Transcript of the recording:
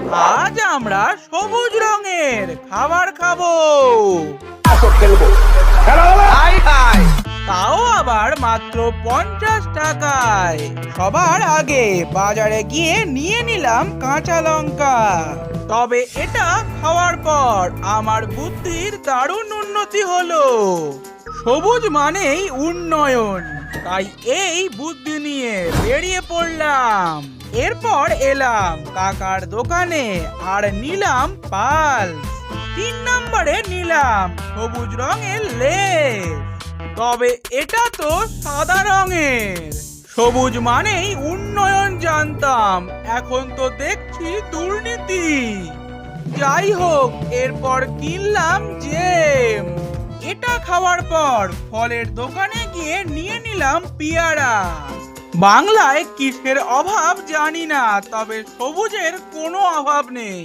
আজ আমরা সবুজ রঙের খাবার খাবো, তাও আবার মাত্র 50 টাকায়। সবার আগে বাজারে গিয়ে নিয়ে নিলাম কাঁচা লঙ্কা। তবে এটা খাওয়ার পর আমার বুদ্ধির দারুণ উন্নতি হলো। সবুজ মানেই উন্নয়ন, তাই এই বুদ্ধি নিয়ে বেরিয়ে পড়লাম। এরপর এলাম কাকার দোকানে আর নিলাম পালস। 3 নম্বরে নিলাম সবুজ রঙের লেস। তবে এটা তো সাদা রঙের। সবুজ মানেই উন্নয়ন জানতাম, এখন তো দেখছি দুর্নীতি। যাই হোক, এরপর কিনলাম জেম। এটা খাওয়ার পর ফলের দোকানে গিয়ে নিয়ে নিলাম পেয়ারা। বাংলায় কিসের অভাব জানি না, তবে সবুজের কোনো অভাব নেই।